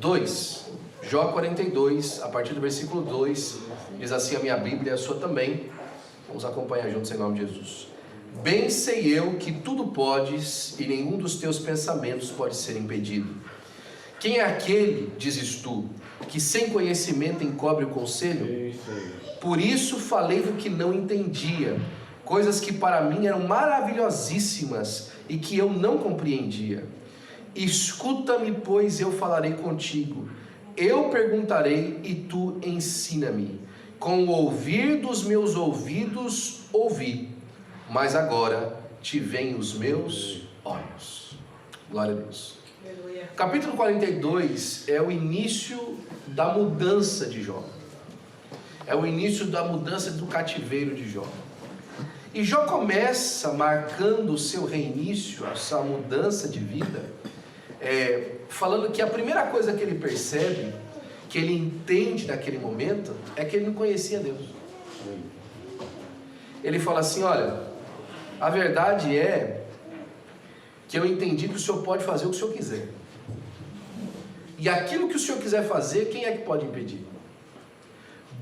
2. Jó 42, a partir do versículo 2, diz assim a minha Bíblia, a sua também. Vamos acompanhar juntos em nome de Jesus. Bem sei eu que tudo podes, e nenhum dos teus pensamentos pode ser impedido. Quem é aquele, dizes tu, que sem conhecimento encobre o conselho? Por isso falei do que não entendia, coisas que para mim eram maravilhosíssimas e que eu não compreendia. Escuta-me, pois eu falarei contigo. Eu perguntarei e tu ensina-me. Com o ouvir dos meus ouvidos ouvi, mas agora te veem os meus olhos. Glória a Deus. Aleluia. Capítulo 42 é o início da mudança de Jó. É o início da mudança do cativeiro de Jó. E Jó começa marcando o seu reinício, a sua mudança de vida, falando que a primeira coisa que ele percebe, que ele entende naquele momento, é que ele não conhecia Deus. Ele fala assim, olha, a verdade é que eu entendi que o Senhor pode fazer o que o Senhor quiser. E aquilo que o Senhor quiser fazer, quem é que pode impedir?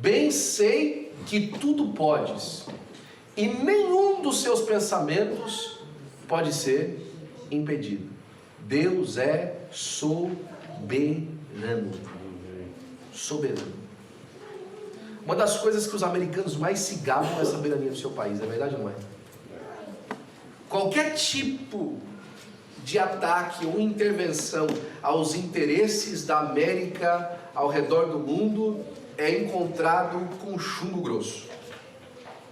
Bem sei que tudo podes, e nenhum dos seus pensamentos pode ser impedido. Deus é soberano. Soberano. Uma das coisas que os americanos mais se gabam é a soberania do seu país, é verdade ou não é? Qualquer tipo de ataque ou intervenção aos interesses da América ao redor do mundo é encontrado com chumbo grosso.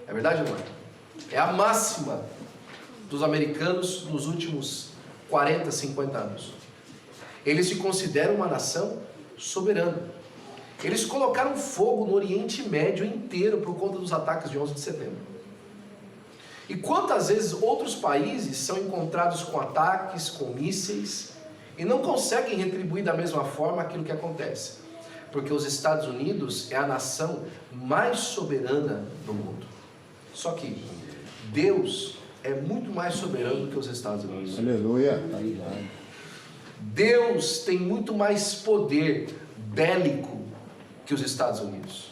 É verdade ou não é? É a máxima dos americanos nos últimos 40, 50 anos. Eles se consideram uma nação soberana. Eles colocaram fogo no Oriente Médio inteiro por conta dos ataques de 11 de setembro. E quantas vezes outros países são encontrados com ataques, com mísseis, e não conseguem retribuir da mesma forma aquilo que acontece? Porque os Estados Unidos é a nação mais soberana do mundo. Só que Deus é muito mais soberano do que os Estados Unidos. Aleluia. Deus tem muito mais poder bélico que os Estados Unidos.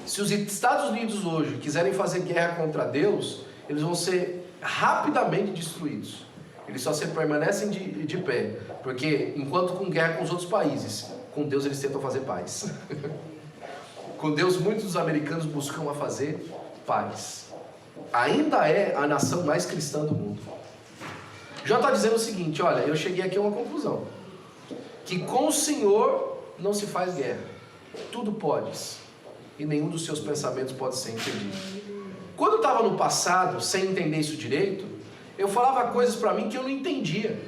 Se os Estados Unidos hoje quiserem fazer guerra contra Deus, eles vão ser rapidamente destruídos. Eles só se permanecem de pé, porque enquanto com guerra com os outros países, com Deus eles tentam fazer paz. Com Deus muitos dos americanos buscam a fazer paz. Ainda é a nação mais cristã do mundo. Jó está dizendo o seguinte, olha, eu cheguei aqui a uma conclusão, que com o Senhor não se faz guerra, tudo podes, e nenhum dos seus pensamentos pode ser impedido. Quando eu estava no passado, sem entender isso direito, eu falava coisas para mim que eu não entendia,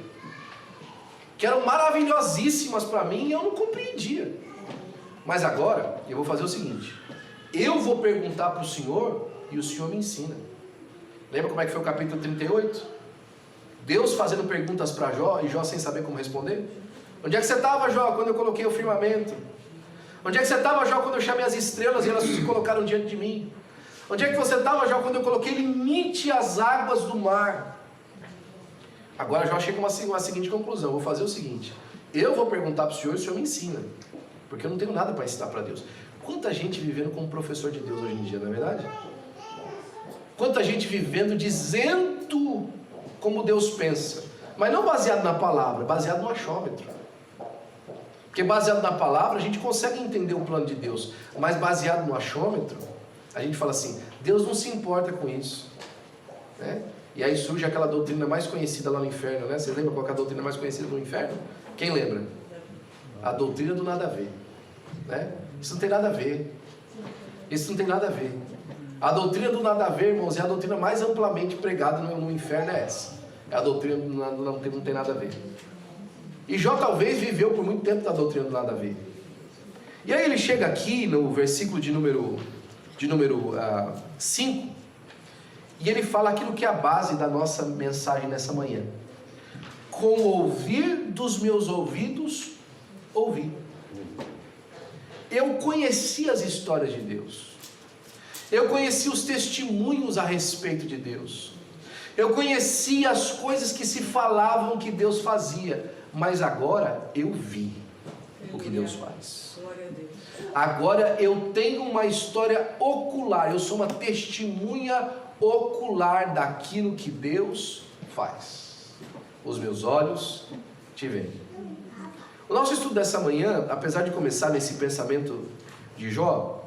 que eram maravilhosíssimas para mim e eu não compreendia. Mas agora, eu vou fazer o seguinte, eu vou perguntar para o Senhor e o Senhor me ensina. Lembra como é que foi o capítulo 38? Deus fazendo perguntas para Jó e Jó sem saber como responder? Onde é que você estava, Jó, quando eu coloquei o firmamento? Onde é que você estava, Jó, quando eu chamei as estrelas e elas se colocaram diante de mim? Onde é que você estava, Jó, quando eu coloquei limite às águas do mar? Agora Jó chega a uma seguinte conclusão, vou fazer o seguinte, eu vou perguntar para o Senhor e o Senhor me ensina, porque eu não tenho nada para ensinar para Deus. Quanta gente vivendo como professor de Deus hoje em dia, não é verdade? Quanta gente vivendo dizendo como Deus pensa, mas não baseado na palavra, baseado no achômetro. Porque baseado na palavra a gente consegue entender o plano de Deus, mas baseado no achômetro, a gente fala assim, Deus não se importa com isso, né? E aí surge aquela doutrina mais conhecida lá no inferno, né? Você lembra qual é a doutrina mais conhecida no inferno? Quem lembra? A doutrina do nada a ver, né? Isso não tem nada a ver. Isso não tem nada a ver. A doutrina do nada a ver, irmãos, é a doutrina mais amplamente pregada no inferno, é essa. É a doutrina do não tem nada a ver. E Jó talvez viveu por muito tempo da doutrina do nada a ver. E aí ele chega aqui no versículo de número 5, e ele fala aquilo que é a base da nossa mensagem nessa manhã. Com o ouvir dos meus ouvidos, ouvi. Eu conheci as histórias de Deus. Eu conheci os testemunhos a respeito de Deus. Eu conheci as coisas que se falavam que Deus fazia. Mas agora eu vi. o que Deus faz. Agora eu tenho uma história ocular, eu sou uma testemunha ocular daquilo que Deus faz. Os meus olhos te veem. O nosso estudo dessa manhã, apesar de começar nesse pensamento de Jó,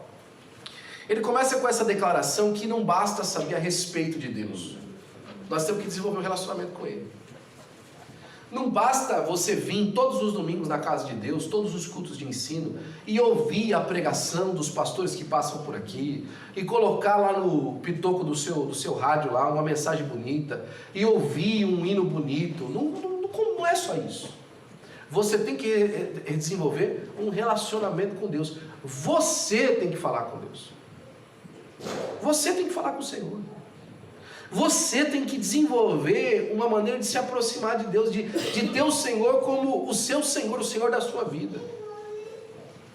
ele começa com essa declaração que não basta saber a respeito de Deus, nós temos que desenvolver um relacionamento com Ele. Não basta você vir todos os domingos na casa de Deus, todos os cultos de ensino, e ouvir a pregação dos pastores que passam por aqui, e colocar lá no pitoco do seu rádio lá uma mensagem bonita, e ouvir um hino bonito. Não é só isso. Você tem que desenvolver um relacionamento com Deus. Você tem que falar com Deus. Você tem que falar com o Senhor. Você tem que desenvolver uma maneira de se aproximar de Deus, de ter o Senhor como o seu Senhor, o Senhor da sua vida,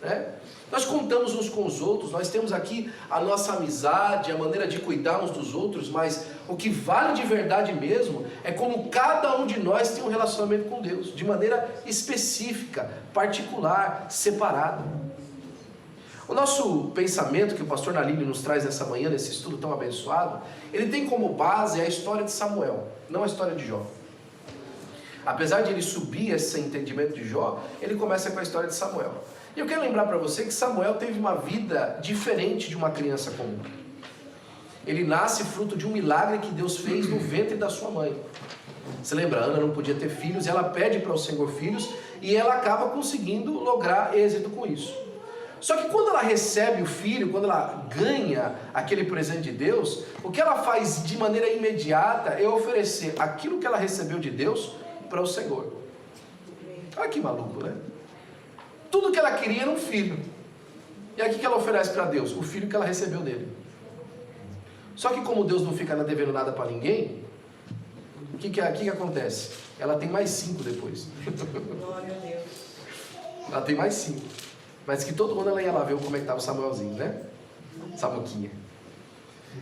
né? Nós contamos uns com os outros, nós temos aqui a nossa amizade, a maneira de cuidar uns dos outros, mas o que vale de verdade mesmo é como cada um de nós tem um relacionamento com Deus, de maneira específica, particular, separada. O nosso pensamento que o pastor Nalini nos traz nessa manhã, nesse estudo tão abençoado, ele tem como base a história de Samuel, não a história de Jó. Apesar de ele subir esse entendimento de Jó, ele começa com a história de Samuel. E eu quero lembrar para você que Samuel teve uma vida diferente de uma criança comum. Ele nasce fruto de um milagre que Deus fez no ventre da sua mãe. Você lembra, Ana não podia ter filhos, ela pede para o Senhor filhos, e ela acaba conseguindo lograr êxito com isso. Só que quando ela recebe o filho, quando ela ganha aquele presente de Deus, o que ela faz de maneira imediata é oferecer aquilo que ela recebeu de Deus para o Senhor. Olha que maluco, né? Tudo que ela queria era um filho. E aí o que ela oferece para Deus? O filho que ela recebeu dele. Só que como Deus não fica devendo nada para ninguém, o que acontece? Ela tem mais 5 depois. Glória a Deus. Ela tem mais 5. Mas que todo mundo ela ia lá ver como é que estava o Samuelzinho, né? Samuquinha.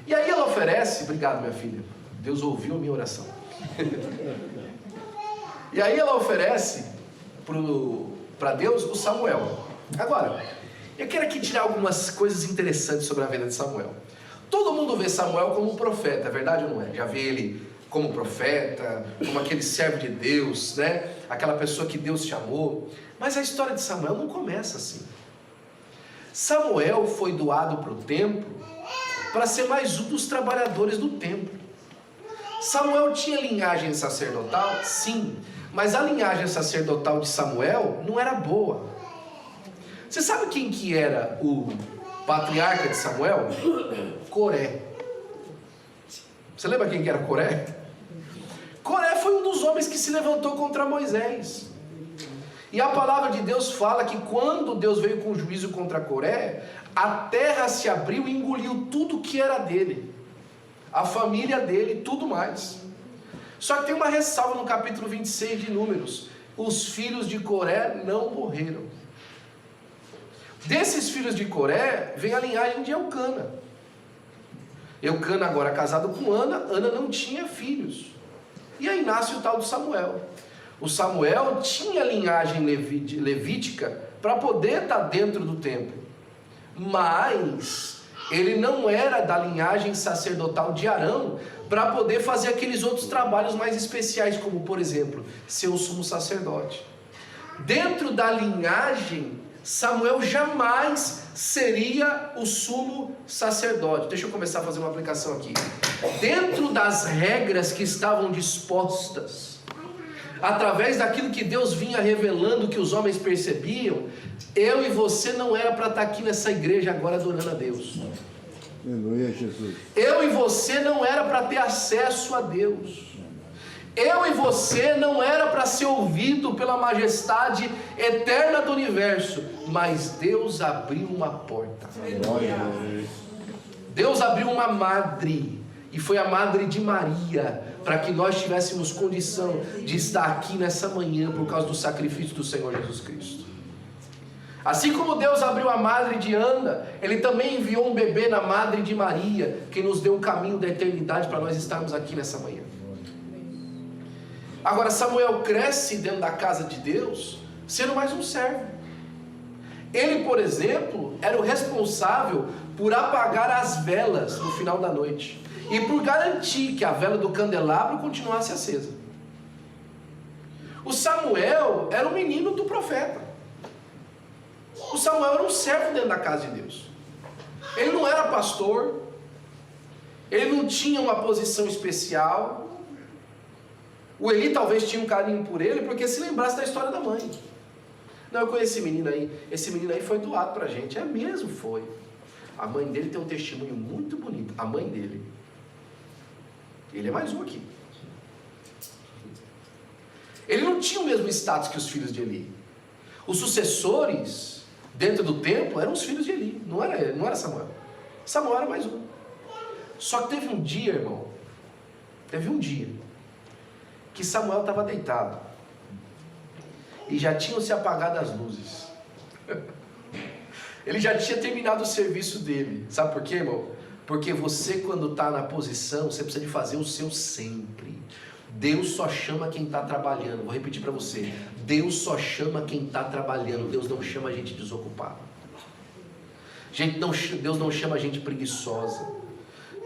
E aí ela oferece, obrigado minha filha, Deus ouviu a minha oração. E aí ela oferece para Deus o Samuel. Agora, eu quero aqui tirar algumas coisas interessantes sobre a vida de Samuel. Todo mundo vê Samuel como um profeta, é verdade ou não é? Já vê ele como profeta, como aquele servo de Deus, né? Aquela pessoa que Deus chamou. Mas a história de Samuel não começa assim. Samuel foi doado para o templo para ser mais um dos trabalhadores do templo. Samuel tinha linhagem sacerdotal? Sim, mas a linhagem sacerdotal de Samuel não era boa. Você sabe quem que era o patriarca de Samuel? Coré. Você lembra quem que era Coré? Coré foi um dos homens que se levantou contra Moisés. E a palavra de Deus fala que quando Deus veio com juízo contra Coré, a terra se abriu e engoliu tudo que era dele, a família dele e tudo mais. Só que tem uma ressalva no capítulo 26 de Números: os filhos de Coré não morreram. Desses filhos de Coré vem a linhagem de Eucana. Eucana agora casado com Ana, Ana não tinha filhos. E aí nasce o tal do Samuel. O Samuel tinha linhagem levítica para poder estar dentro do templo, mas ele não era da linhagem sacerdotal de Arão para poder fazer aqueles outros trabalhos mais especiais, como por exemplo, ser o sumo sacerdote. Dentro da linhagem, Samuel jamais seria o sumo sacerdote. Deixa eu começar a fazer uma aplicação aqui. Dentro das regras que estavam dispostas, através daquilo que Deus vinha revelando, que os homens percebiam, eu e você não era para estar aqui nessa igreja agora adorando a Deus. Aleluia, Jesus. Eu e você não era para ter acesso a Deus. Eu e você não era para ser ouvido pela majestade eterna do universo, mas Deus abriu uma porta. Deus abriu uma madre, e foi a madre de Maria, para que nós tivéssemos condição de estar aqui nessa manhã por causa do sacrifício do Senhor Jesus Cristo. Assim como Deus abriu a madre de Ana, Ele também enviou um bebê na madre de Maria, que nos deu o caminho da eternidade para nós estarmos aqui nessa manhã. Agora Samuel cresce dentro da casa de Deus, sendo mais um servo. Ele, por exemplo, era o responsável por apagar as velas no final da noite e por garantir que a vela do candelabro continuasse acesa. O Samuel era o menino do profeta. O Samuel era um servo dentro da casa de Deus. Ele não era pastor, ele não tinha uma posição especial. O Eli talvez tinha um carinho por ele, porque se lembrasse da história da mãe. Não, eu conheci esse menino aí foi doado pra gente. É mesmo, foi. A mãe dele tem um testemunho muito bonito. A mãe dele. Ele é mais um aqui. Ele não tinha o mesmo status que os filhos de Eli. Os sucessores dentro do templo eram os filhos de Eli. Não era Samuel. Samuel era mais um. Só que teve um dia, irmão. Teve um dia que Samuel estava deitado e já tinham se apagado as luzes. Ele já tinha terminado o serviço dele. Sabe por quê, irmão? Porque você, quando está na posição, você precisa de fazer o seu sempre. Deus só chama quem está trabalhando. Vou repetir para você: Deus só chama quem está trabalhando. Deus não chama a gente desocupado. Deus não chama a gente preguiçosa.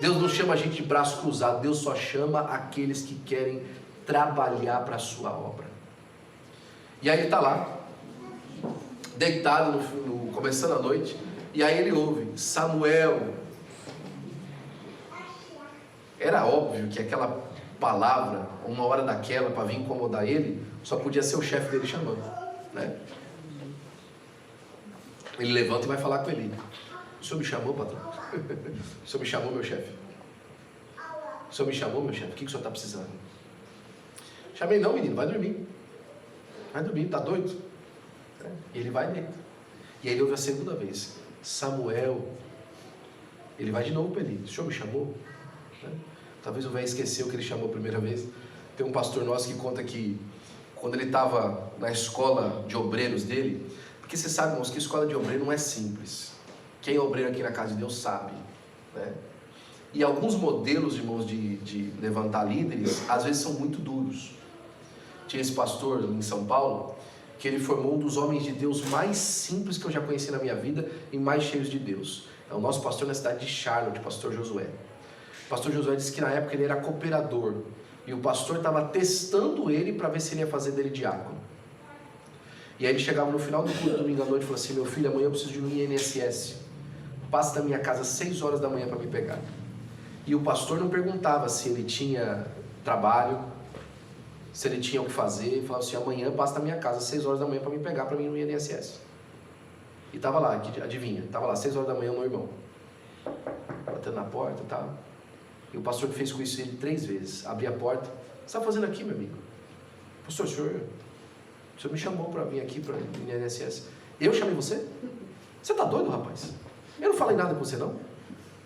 Deus não chama a gente de braço cruzado. Deus só chama aqueles que querem trabalhar para a sua obra. E aí ele está lá, deitado, começando a noite, e aí ele ouve: Samuel. Era óbvio que aquela palavra, uma hora daquela, para vir incomodar ele, só podia ser o chefe dele chamando, né? Ele levanta e vai falar com ele: o senhor me chamou, patrão? O senhor me chamou, meu chefe? O senhor me chamou, meu chefe? O que o senhor está precisando? Chamei não, menino, vai dormir. Vai dormir, tá doido? E ele vai dentro. E aí ele ouve a segunda vez: Samuel. Ele vai de novo para ele: o senhor me chamou? Talvez o velho esqueceu que ele chamou a primeira vez. Tem um pastor nosso que conta que quando ele estava na escola de obreiros dele, porque você sabe, irmãos, que escola de obreiro não é simples. Quem é obreiro aqui na casa de Deus sabe, né? E alguns modelos, irmãos, de levantar líderes, às vezes são muito duros. Tinha esse pastor em São Paulo, que ele formou um dos homens de Deus mais simples que eu já conheci na minha vida e mais cheios de Deus. É o nosso pastor na cidade de Charlotte, o pastor Josué. O pastor Josué disse que na época ele era cooperador, e o pastor estava testando ele para ver se ele ia fazer dele diácono. E aí ele chegava no final do culto, domingo à noite, e falou assim: meu filho, amanhã eu preciso de um INSS, passa da minha casa às 6 horas da manhã para me pegar. E o pastor não perguntava se ele tinha trabalho, se ele tinha o que fazer. Ele falava assim: amanhã passa da minha casa às 6 horas da manhã para me pegar, para mim no INSS. E estava lá, adivinha, estava lá às 6 horas da manhã o meu irmão, batendo na porta e tal. E o pastor que fez com isso ele 3 vezes, abria a porta: o que você está fazendo aqui, meu amigo? Pastor, o senhor me chamou para vir aqui para o INSS. Eu chamei você? Você está doido, rapaz? Eu não falei nada com você, não.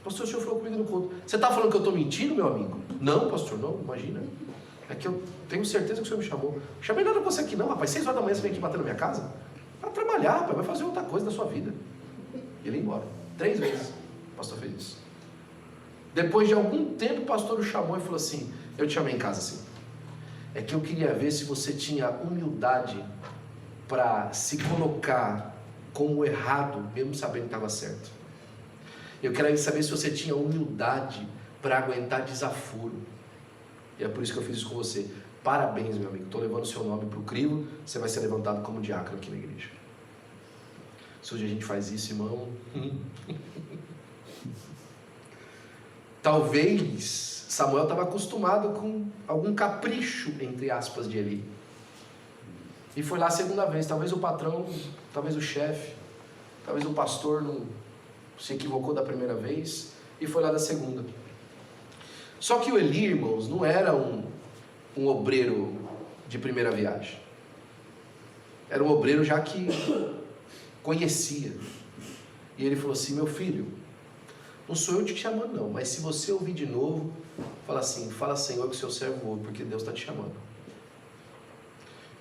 Pastor, o senhor falou comigo no culto. Você está falando que eu estou mentindo, meu amigo? Não, pastor, não, imagina. É que eu tenho certeza que o senhor me chamou. Não chamei nada com você aqui não, rapaz. 6 horas da manhã você vem aqui bater na minha casa? Para trabalhar, rapaz, vai fazer outra coisa da sua vida. E ele ia embora. 3 vezes o pastor fez isso. Depois de algum tempo o pastor o chamou e falou assim: eu te chamei em casa assim. É que eu queria ver se você tinha humildade para se colocar como errado, mesmo sabendo que estava certo. Eu queria saber se você tinha humildade para aguentar desaforo. E é por isso que eu fiz isso com você. Parabéns, meu amigo. Estou levando o seu nome para o crivo. Você vai ser levantado como diácono aqui na igreja. Se hoje a gente faz isso, irmão. Talvez Samuel estava acostumado com algum capricho, entre aspas, de Eli. E foi lá a segunda vez. Talvez o patrão, talvez o chefe, talvez o pastor não se equivocou da primeira vez e foi lá da segunda. Só que o Eli, irmãos, não era um obreiro de primeira viagem. Era um obreiro já que conhecia. E ele falou assim: meu filho, não sou eu te chamando não, mas se você ouvir de novo, fala assim: fala Senhor que o seu servo ouve, porque Deus está te chamando.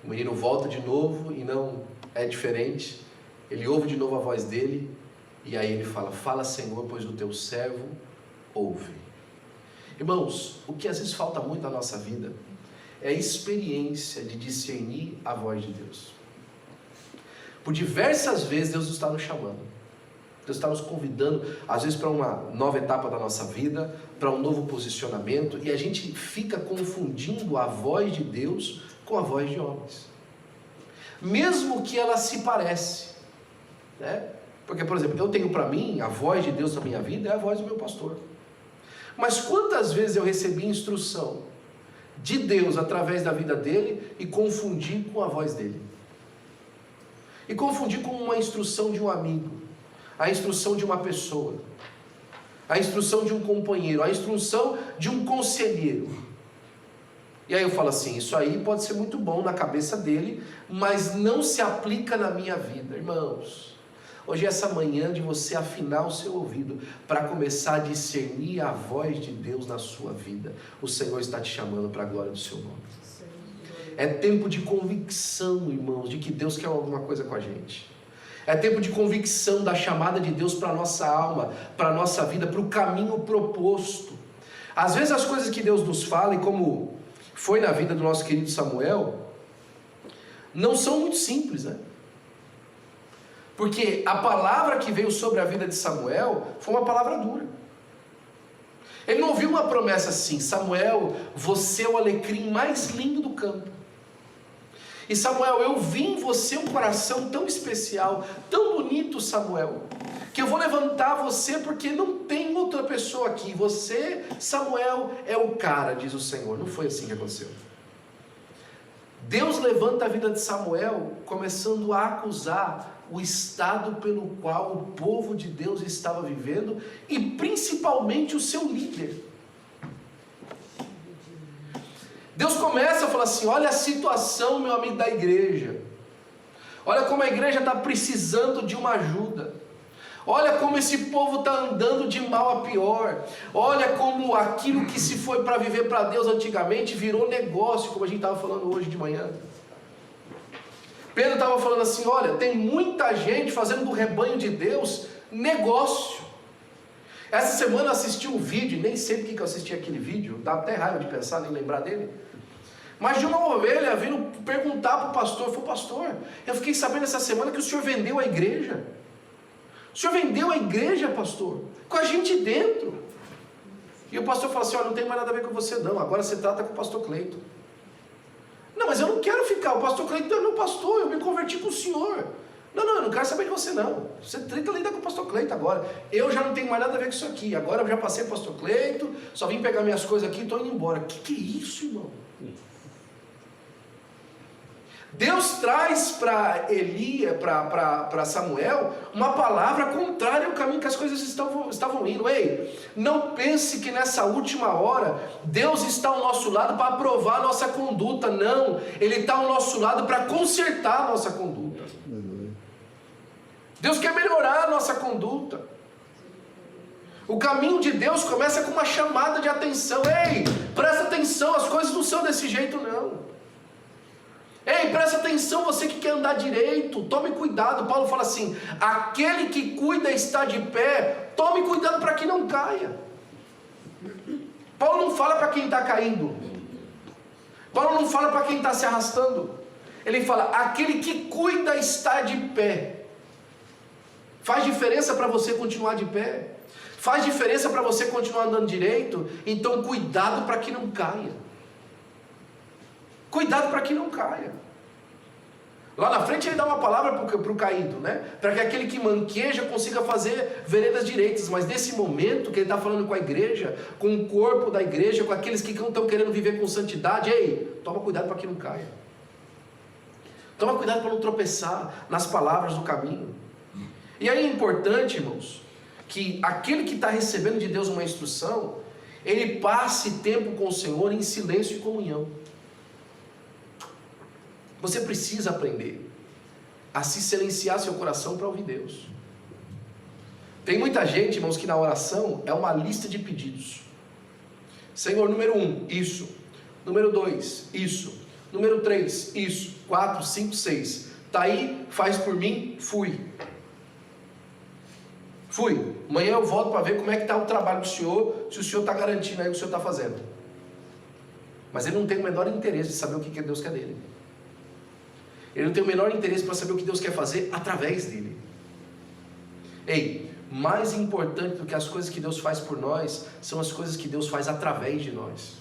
O menino volta de novo e não é diferente. Ele ouve de novo a voz dele e aí ele fala: fala Senhor, pois o teu servo ouve. Irmãos, o que às vezes falta muito na nossa vida é a experiência de discernir a voz de Deus. Por diversas vezes Deus está nos chamando. Deus está nos convidando, às vezes, para uma nova etapa da nossa vida, para um novo posicionamento, e a gente fica confundindo a voz de Deus com a voz de homens. Mesmo que ela se parece, né? Porque, por exemplo, eu tenho para mim, a voz de Deus na minha vida é a voz do meu pastor. Mas quantas vezes eu recebi instrução de Deus através da vida dele e confundi com a voz dele? E confundi com uma instrução de um amigo, a instrução de uma pessoa, a instrução de um companheiro, a instrução de um conselheiro. E aí eu falo assim, isso aí pode ser muito bom na cabeça dele, mas não se aplica na minha vida. Irmãos, hoje é essa manhã de você afinar o seu ouvido para começar a discernir a voz de Deus na sua vida. O Senhor está te chamando para a glória do seu nome. É tempo de convicção, irmãos, de que Deus quer alguma coisa com a gente. É tempo de convicção da chamada de Deus para a nossa alma, para a nossa vida, para o caminho proposto. Às vezes as coisas que Deus nos fala, e como foi na vida do nosso querido Samuel, não são muito simples, né? Porque a palavra que veio sobre a vida de Samuel foi uma palavra dura. Ele não ouviu uma promessa assim: Samuel, você é o alecrim mais lindo do campo. E Samuel, eu vi em você um coração tão especial, tão bonito, Samuel, que eu vou levantar você porque não tem outra pessoa aqui. Você, Samuel, é o cara, diz o Senhor. Não foi assim que aconteceu. Deus levanta a vida de Samuel, começando a acusar o estado pelo qual o povo de Deus estava vivendo, e principalmente o seu líder. Deus começa a falar assim: olha a situação, meu amigo, da igreja. Olha como a igreja está precisando de uma ajuda. Olha como esse povo está andando de mal a pior. Olha como aquilo que se foi para viver para Deus antigamente virou negócio, como a gente estava falando hoje de manhã. Pedro estava falando assim: olha, tem muita gente fazendo do rebanho de Deus negócio. Essa semana eu assisti um vídeo, nem sei porque que eu assisti aquele vídeo, dá até raiva de pensar, nem lembrar dele. Mas de uma ovelha vindo perguntar para o pastor, falou: pastor, eu fiquei sabendo essa semana que o senhor vendeu a igreja. O senhor vendeu a igreja, pastor, com a gente dentro. E o pastor falou assim: olha, não tem mais nada a ver com você não, agora você trata com o pastor Cleito. Não, mas eu não quero ficar, o pastor Cleito é meu pastor, eu me converti com o senhor. Não, eu não quero saber de você não, você tenta lidar com o pastor Cleito agora. Eu já não tenho mais nada a ver com isso aqui, agora eu já passei para o pastor Cleito, só vim pegar minhas coisas aqui e estou indo embora. Que é isso, irmão? Deus traz para para Samuel, uma palavra contrária ao caminho que as coisas estavam indo. Ei, não pense que nessa última hora, Deus está ao nosso lado para aprovar a nossa conduta. Não, Ele está ao nosso lado para consertar a nossa conduta. Deus quer melhorar a nossa conduta. O caminho de Deus começa com uma chamada de atenção. Ei, presta atenção, as coisas não são desse jeito não. Ei, presta atenção, você que quer andar direito, tome cuidado. Paulo fala assim: aquele que cuida está de pé, tome cuidado para que não caia. Paulo não fala para quem está caindo, Paulo não fala para quem está se arrastando, ele fala: aquele que cuida está de pé. Faz diferença para você continuar de pé? Faz diferença para você continuar andando direito? Então cuidado para que não caia. Cuidado para que não caia. Lá na frente ele dá uma palavra para o caído, né? Para que aquele que manqueja consiga fazer veredas direitas. Mas nesse momento que ele está falando com a igreja, com o corpo da igreja, com aqueles que não estão querendo viver com santidade, ei, toma cuidado para que não caia. Toma cuidado para não tropeçar nas palavras do caminho. E aí é importante, irmãos, que aquele que está recebendo de Deus uma instrução, ele passe tempo com o Senhor em silêncio e comunhão. Você precisa aprender a se silenciar seu coração para ouvir Deus. Tem muita gente, irmãos, que na oração é uma lista de pedidos. Senhor, número 1, isso. Número 2, isso. Número 3, isso. 4, 5, 6. Está aí, faz por mim, fui. Amanhã eu volto para ver como é que está o trabalho do senhor, se o senhor está garantindo aí o que o senhor está fazendo. Mas ele não tem o menor interesse de saber o que Deus quer dele. Ele não tem o menor interesse para saber o que Deus quer fazer através dele. Ei, mais importante do que as coisas que Deus faz por nós, são as coisas que Deus faz através de nós.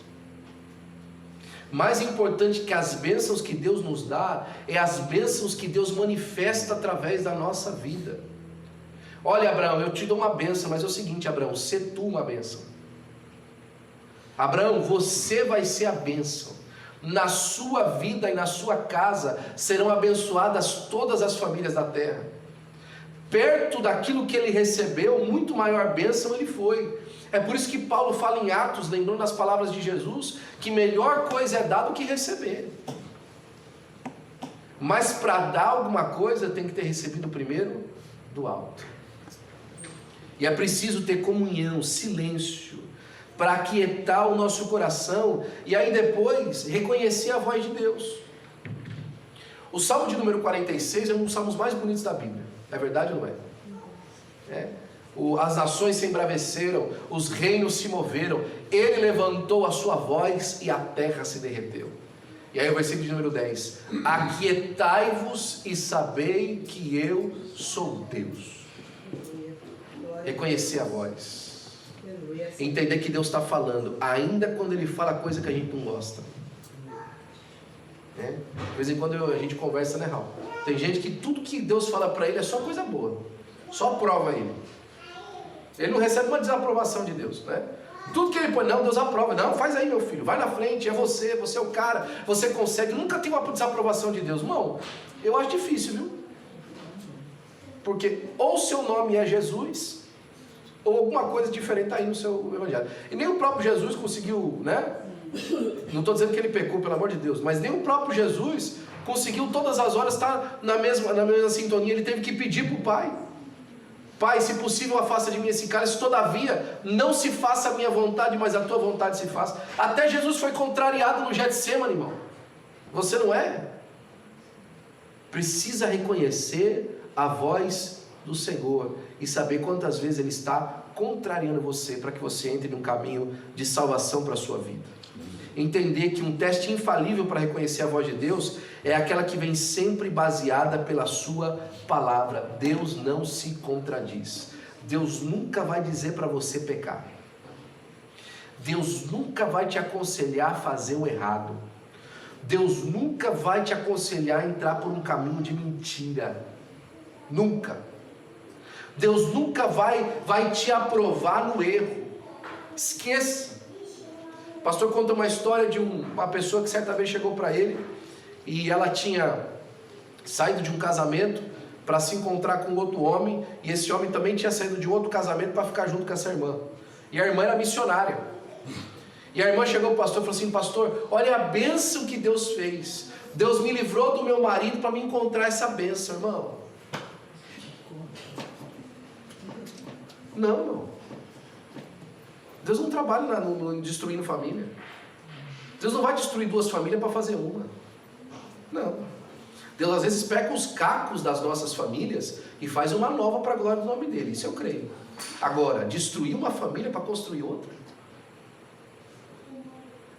Mais importante que as bênçãos que Deus nos dá, é as bênçãos que Deus manifesta através da nossa vida. Olha, Abraão, eu te dou uma bênção, mas é o seguinte, Abraão, sê tu uma bênção. Abraão, você vai ser a bênção. Na sua vida e na sua casa serão abençoadas todas as famílias da terra. Perto daquilo que ele recebeu, muito maior bênção ele foi. É por isso que Paulo fala em Atos, lembrando as palavras de Jesus, que melhor coisa é dar do que receber. Mas para dar alguma coisa tem que ter recebido primeiro do alto. E é preciso ter comunhão, silêncio, para aquietar o nosso coração e aí depois reconhecer a voz de Deus. O Salmo de número 46 é um dos salmos mais bonitos da Bíblia. É verdade ou não é? As nações se embraveceram, os reinos se moveram, ele levantou a sua voz e a terra se derreteu. E aí o versículo de número 10: aquietai-vos e sabei que eu sou Deus. Reconhecer a voz, entender que Deus está falando, ainda quando Ele fala coisa que a gente não gosta. De vez em quando a gente conversa, né, Raul? Tem gente que tudo que Deus fala para ele é só coisa boa, só aprova ele. Ele não recebe uma desaprovação de Deus, né? Tudo que ele põe, não, Deus aprova. Não, faz aí, meu filho, vai na frente, é você é o cara, você consegue. Nunca tem uma desaprovação de Deus. Irmão, eu acho difícil, viu? Porque ou seu nome é Jesus, ou alguma coisa diferente aí no seu evangelho. E nem o próprio Jesus conseguiu, né? Não estou dizendo que ele pecou, pelo amor de Deus, mas nem o próprio Jesus conseguiu todas as horas estar na mesma sintonia. Ele teve que pedir para o Pai: Pai, se possível afasta de mim esse cálice, todavia não se faça a minha vontade, mas a tua vontade se faça. Até Jesus foi contrariado no Getsemane, irmão. Você não é? Precisa reconhecer a voz do Senhor e saber quantas vezes Ele está contrariando você, para que você entre num caminho de salvação para a sua vida. Entender que um teste infalível para reconhecer a voz de Deus é aquela que vem sempre baseada pela sua palavra. Deus não se contradiz. Deus nunca vai dizer para você pecar. Deus nunca vai te aconselhar a fazer o errado. Deus nunca vai te aconselhar a entrar por um caminho de mentira. Nunca. Deus nunca vai te aprovar no erro. Esqueça. O pastor conta uma história de uma pessoa que certa vez chegou para ele e ela tinha saído de um casamento para se encontrar com outro homem, e esse homem também tinha saído de outro casamento para ficar junto com essa irmã, e a irmã era missionária. E a irmã chegou para o pastor e falou assim: pastor, olha a bênção que Deus fez, Deus me livrou do meu marido para me encontrar essa bênção. Irmão, não, Deus não trabalha destruindo família. Deus não vai destruir duas famílias para fazer uma. Não. Deus às vezes pega os cacos das nossas famílias e faz uma nova para a glória do nome dele. Isso eu creio. Agora, destruir uma família para construir outra.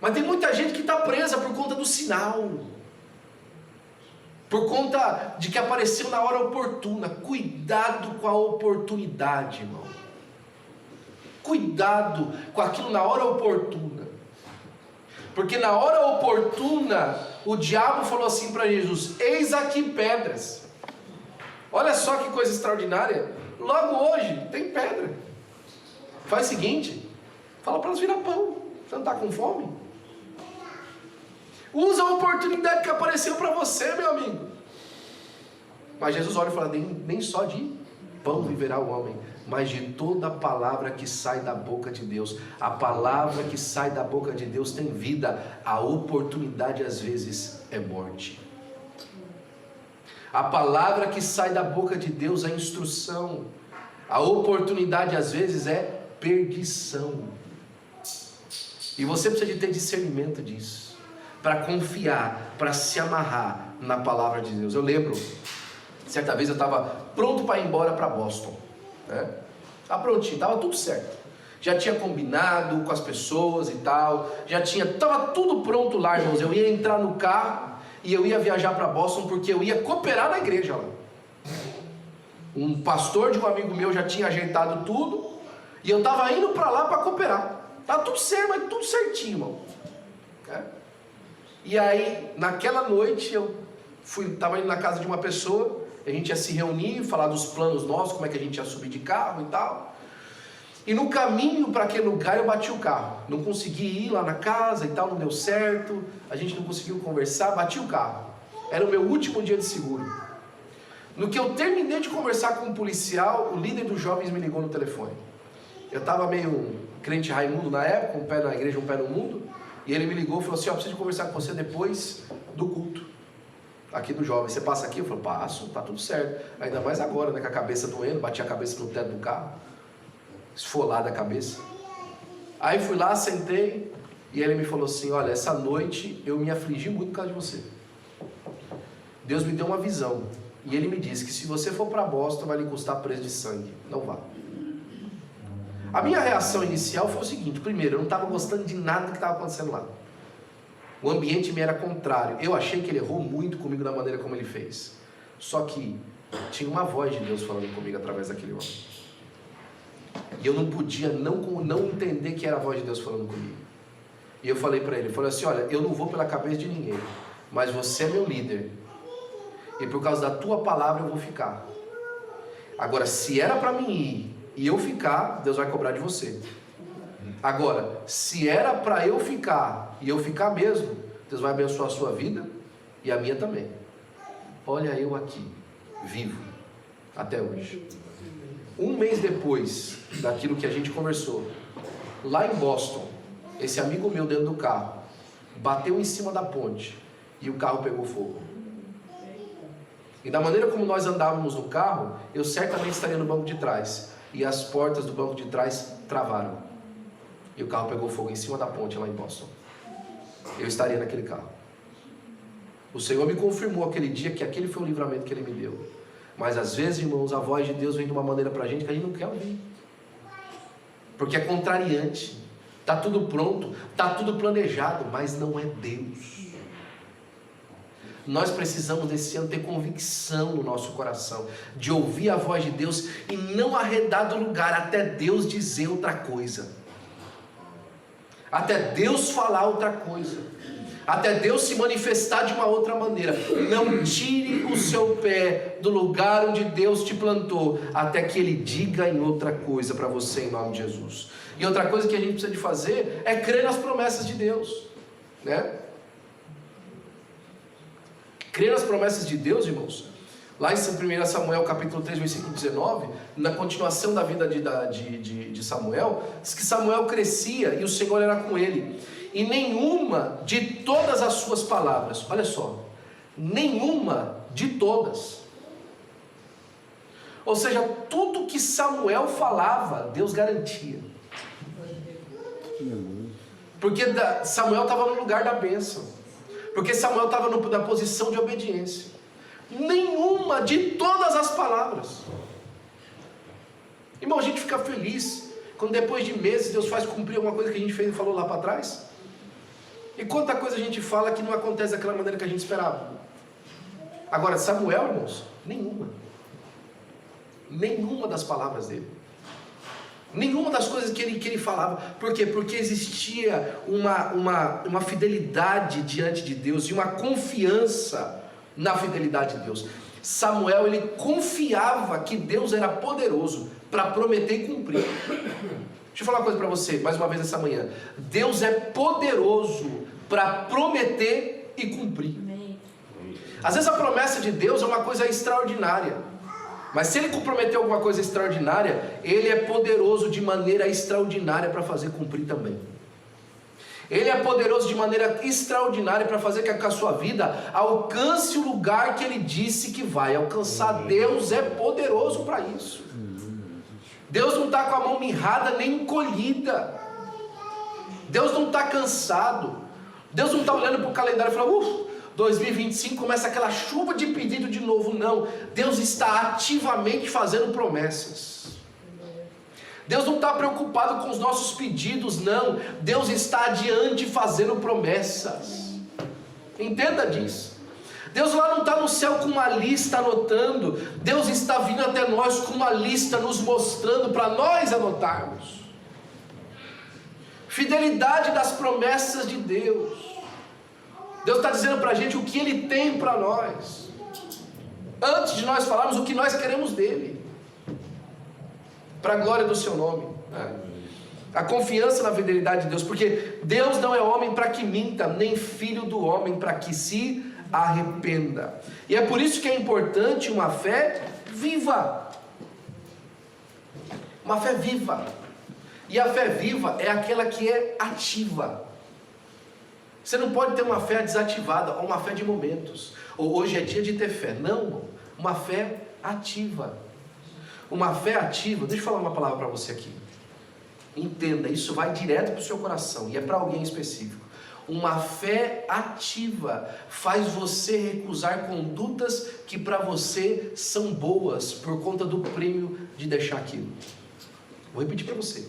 Mas tem muita gente que está presa por conta do sinal, por conta de que apareceu na hora oportuna. Cuidado com a oportunidade, irmão. Cuidado com aquilo na hora oportuna. Porque na hora oportuna, o diabo falou assim para Jesus: eis aqui pedras. Olha só que coisa extraordinária. Logo hoje tem pedra. Faz o seguinte: fala para elas virar pão. Você não está com fome? Usa a oportunidade que apareceu para você, meu amigo. Mas Jesus olha e fala: nem só de pão viverá o homem, mas de toda a palavra que sai da boca de Deus. A palavra que sai da boca de Deus tem vida. A oportunidade às vezes é morte. A palavra que sai da boca de Deus é instrução. A oportunidade às vezes é perdição. E você precisa de ter discernimento disso, para confiar, para se amarrar na palavra de Deus. Eu lembro, certa vez eu estava pronto para ir embora para Boston, né? Estava prontinho, estava tudo certo. Já tinha combinado com as pessoas e tal, estava tudo pronto lá, irmãos. Eu ia entrar no carro e eu ia viajar para Boston porque eu ia cooperar na igreja lá. Um pastor de um amigo meu já tinha ajeitado tudo, e eu estava indo para lá para cooperar. Tá tudo certo, mas tudo certinho, irmão. E aí, naquela noite, eu estava indo na casa de uma pessoa, a gente ia se reunir, falar dos planos nossos, como é que a gente ia subir de carro e tal. E no caminho para aquele lugar eu bati o carro, não consegui ir lá na casa e tal, não deu certo, a gente não conseguiu conversar, bati o carro. Era o meu último dia de seguro. No que eu terminei de conversar com um policial, o líder dos jovens me ligou no telefone. Eu estava meio crente Raimundo na época, um pé na igreja, um pé no mundo, e ele me ligou e falou assim: preciso conversar com você depois do culto aqui do jovem, você passa aqui? Eu falei: passo, tá tudo certo. Ainda mais agora, né, com a cabeça doendo, bati a cabeça no teto do carro, esfolada a cabeça. Aí fui lá, sentei, e ele me falou assim: olha, essa noite eu me afligi muito por causa de você. Deus me deu uma visão, e ele me disse que se você for para Boston vai lhe custar preço de sangue, não vá. A minha reação inicial foi o seguinte: primeiro, eu não estava gostando de nada que estava acontecendo lá. O ambiente me era contrário. Eu achei que ele errou muito comigo da maneira como ele fez. Só que tinha uma voz de Deus falando comigo através daquele homem. E eu não podia não entender que era a voz de Deus falando comigo. E eu falei para ele, falei assim: olha, eu não vou pela cabeça de ninguém, mas você é meu líder. E por causa da tua palavra eu vou ficar. Agora, se era para mim ir e eu ficar, Deus vai cobrar de você. Agora, se era para eu ficar e eu ficar mesmo, Deus vai abençoar a sua vida e a minha também. Olha eu aqui, vivo, até hoje. Um mês depois daquilo que a gente conversou, lá em Boston, esse amigo meu dentro do carro bateu em cima da ponte e o carro pegou fogo. E da maneira como nós andávamos no carro, eu certamente estaria no banco de trás, e as portas do banco de trás travaram, e o carro pegou fogo em cima da ponte lá em Boston. Eu estaria naquele carro. O Senhor me confirmou aquele dia que aquele foi o livramento que Ele me deu. Mas às vezes, irmãos, a voz de Deus vem de uma maneira para a gente que a gente não quer ouvir, porque é contrariante. Está tudo pronto, está tudo planejado, mas não é Deus. Nós precisamos desse ano ter convicção no nosso coração, de ouvir a voz de Deus e não arredar do lugar até Deus dizer outra coisa, até Deus falar outra coisa, até Deus se manifestar de uma outra maneira. Não tire o seu pé do lugar onde Deus te plantou, até que Ele diga em outra coisa para você, em nome de Jesus. E outra coisa que a gente precisa de fazer é crer nas promessas de Deus, né? Crer nas promessas de Deus, irmãos. Lá em 1 Samuel capítulo 3, versículo 19, na continuação da vida de Samuel, diz que Samuel crescia e o Senhor era com ele, e nenhuma de todas as suas palavras, olha só, nenhuma de todas, ou seja, tudo que Samuel falava, Deus garantia, porque Samuel estava no lugar da bênção, porque Samuel estava na posição de obediência. Nenhuma de todas as palavras. Irmão, a gente fica feliz quando depois de meses Deus faz cumprir alguma coisa que a gente fez e falou lá para trás. E quanta coisa a gente fala que não acontece daquela maneira que a gente esperava. Agora, Samuel, irmãos, nenhuma das palavras dele, nenhuma das coisas que ele falava. Por quê? Porque existia uma fidelidade diante de Deus e uma confiança na fidelidade de Deus. Samuel, ele confiava que Deus era poderoso para prometer e cumprir. Deixa eu falar uma coisa para você, mais uma vez essa manhã. Deus é poderoso para prometer e cumprir. Às vezes a promessa de Deus é uma coisa extraordinária, mas se Ele comprometeu alguma coisa extraordinária, Ele é poderoso de maneira extraordinária para fazer cumprir também. Ele é poderoso de maneira extraordinária para fazer com que a sua vida alcance o lugar que Ele disse que vai alcançar. Deus é poderoso para isso. Deus não está com a mão mirrada nem encolhida. Deus não está cansado. Deus não está olhando para o calendário e falando: 2025 começa aquela chuva de pedido de novo. Não, Deus está ativamente fazendo promessas. Deus não está preocupado com os nossos pedidos, não. Deus está adiante fazendo promessas. Entenda disso. Deus lá não está no céu com uma lista anotando. Deus está vindo até nós com uma lista nos mostrando para nós anotarmos. Fidelidade das promessas de Deus. Deus está dizendo para a gente o que Ele tem para nós, antes de nós falarmos o que nós queremos dEle, para a glória do Seu nome. A confiança na fidelidade de Deus, porque Deus não é homem para que minta, nem filho do homem para que se arrependa. E é por isso que é importante uma fé viva. Uma fé viva. E a fé viva é aquela que é ativa. Você não pode ter uma fé desativada, ou uma fé de momentos, ou hoje é dia de ter fé. Não, uma fé ativa. Uma fé ativa, deixa eu falar uma palavra para você aqui. Entenda, isso vai direto para o seu coração, e é para alguém específico. Uma fé ativa faz você recusar condutas que para você são boas, por conta do prêmio de deixar aquilo. Vou repetir para você.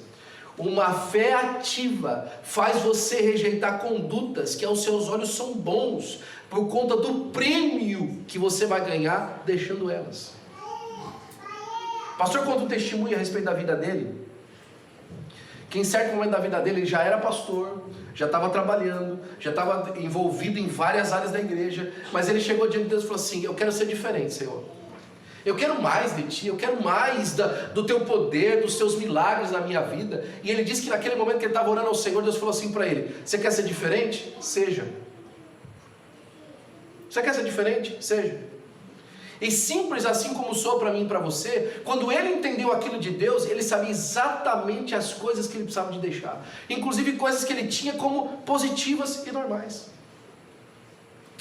Uma fé ativa faz você rejeitar condutas que aos seus olhos são bons, por conta do prêmio que você vai ganhar deixando elas. O pastor conta um testemunho a respeito da vida dele, que em certo momento da vida dele ele já era pastor, já estava trabalhando, já estava envolvido em várias áreas da igreja, mas ele chegou diante de Deus e falou assim: eu quero ser diferente, Senhor. Eu quero mais de Ti, eu quero mais do Teu poder, dos Teus milagres na minha vida. E ele disse que naquele momento que ele estava orando ao Senhor, Deus falou assim para ele: você quer ser diferente? Seja. Você quer ser diferente? Seja. E simples assim como sou para mim e para você, quando ele entendeu aquilo de Deus, ele sabia exatamente as coisas que ele precisava de deixar, inclusive coisas que ele tinha como positivas e normais.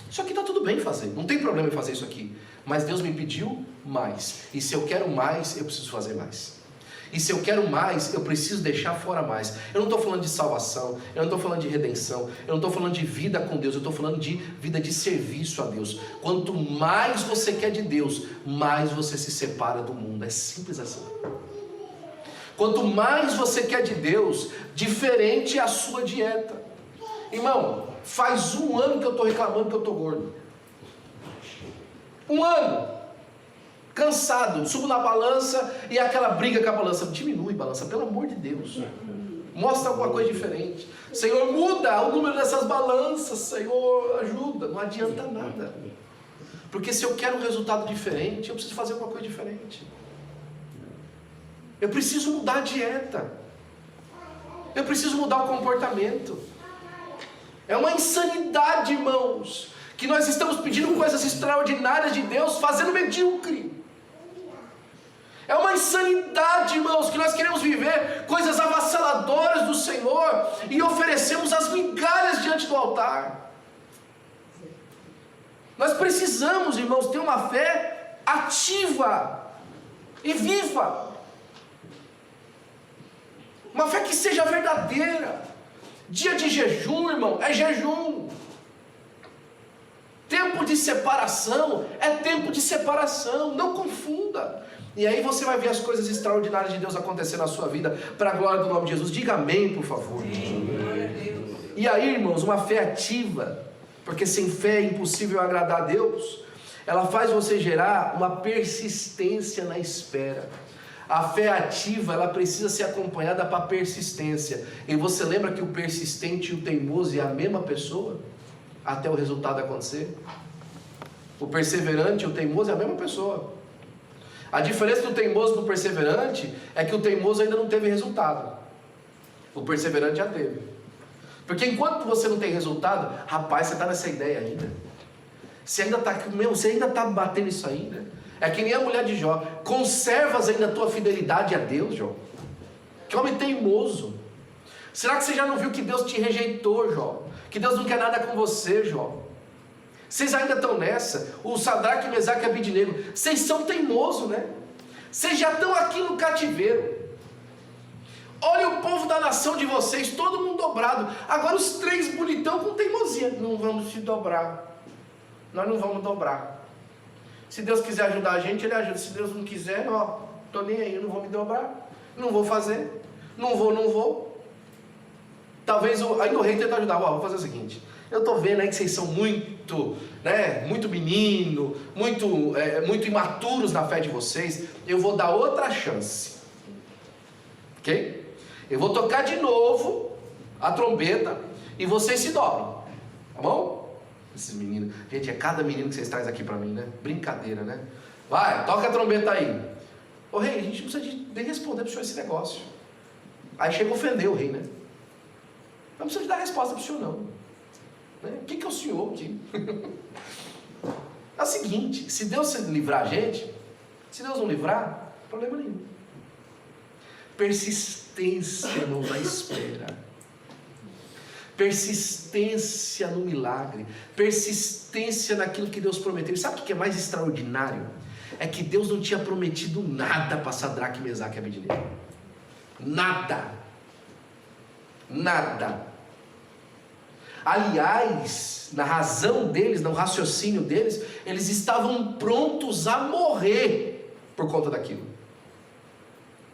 Isso aqui está tudo bem fazer, não tem problema em fazer isso aqui, mas Deus me pediu mais, e se eu quero mais, eu preciso fazer mais. E se eu quero mais, eu preciso deixar fora mais. Eu não estou falando de salvação, eu não estou falando de redenção, eu não estou falando de vida com Deus, eu estou falando de vida de serviço a Deus. Quanto mais você quer de Deus, mais você se separa do mundo. É simples assim. Quanto mais você quer de Deus, diferente é a sua dieta. Irmão, faz 1 ano que eu estou reclamando que eu estou gordo. 1 ano. Cansado, subo na balança e aquela briga com a balança. Diminui, balança, pelo amor de Deus. Mostra alguma coisa diferente. Senhor, muda o número dessas balanças. Senhor, ajuda. Não adianta nada. Porque se eu quero um resultado diferente, eu preciso fazer alguma coisa diferente. Eu preciso mudar a dieta. Eu preciso mudar o comportamento. É uma insanidade, irmãos, que nós estamos pedindo coisas extraordinárias de Deus, fazendo medíocre. É uma insanidade, irmãos, que nós queremos viver coisas avassaladoras do Senhor e oferecemos as migalhas diante do altar. Nós precisamos, irmãos, ter uma fé ativa e viva. Uma fé que seja verdadeira. Dia de jejum, irmão, é jejum. Tempo de separação é tempo de separação. Não confunda. E aí você vai ver as coisas extraordinárias de Deus acontecer na sua vida, para a glória do nome de Jesus. Diga amém, por favor. E aí, irmãos, uma fé ativa, porque sem fé é impossível agradar a Deus, ela faz você gerar uma persistência na espera. A fé ativa, ela precisa ser acompanhada para persistência. E você lembra que o persistente e o teimoso é a mesma pessoa? Até o resultado acontecer. O perseverante e o teimoso é a mesma pessoa. A diferença do teimoso e do perseverante é que o teimoso ainda não teve resultado. O perseverante já teve. Porque enquanto você não tem resultado, rapaz, você está nessa ideia ainda. Você ainda está batendo isso aí, né? É que nem a mulher de Jó. Conservas ainda a tua fidelidade a Deus, Jó? Que homem teimoso. Será que você já não viu que Deus te rejeitou, Jó? Que Deus não quer nada com você, Jó? Vocês ainda estão nessa? O Sadraque, Mesaque e Abidnego, vocês são teimosos, né? Vocês já estão aqui no cativeiro. Olha o povo da nação de vocês, todo mundo dobrado. Agora os 3 bonitão com teimosia. Não vamos se dobrar. Nós não vamos dobrar. Se Deus quiser ajudar a gente, Ele ajuda. Se Deus não quiser, ó, estou nem aí, eu não vou me dobrar. Não vou fazer. Não vou. Talvez ainda o rei tente ajudar. Ó, vou fazer o seguinte. Eu estou vendo aí que vocês são muito, né, muito menino, muito imaturos na fé de vocês. Eu vou dar outra chance, ok? Eu vou tocar de novo a trombeta e vocês se dobram, tá bom? Esses meninos, gente, é cada menino que vocês trazem aqui para mim, né? Brincadeira, né? Vai, toca a trombeta aí. Ô rei, a gente não precisa nem responder para o senhor esse negócio. Aí chega a ofender o rei, né? Não precisa de dar resposta para o senhor, não. Né? Quem que é o senhor aqui? É o seguinte, se Deus livrar a gente, se Deus não livrar, problema nenhum. Persistência, irmãos, na espera. Persistência no milagre. Persistência naquilo que Deus prometeu. E sabe o que é mais extraordinário? É que Deus não tinha prometido nada para Sadraque, Mesaque e Abednego. Nada. Nada. Aliás, na razão deles, no raciocínio deles, eles estavam prontos a morrer por conta daquilo.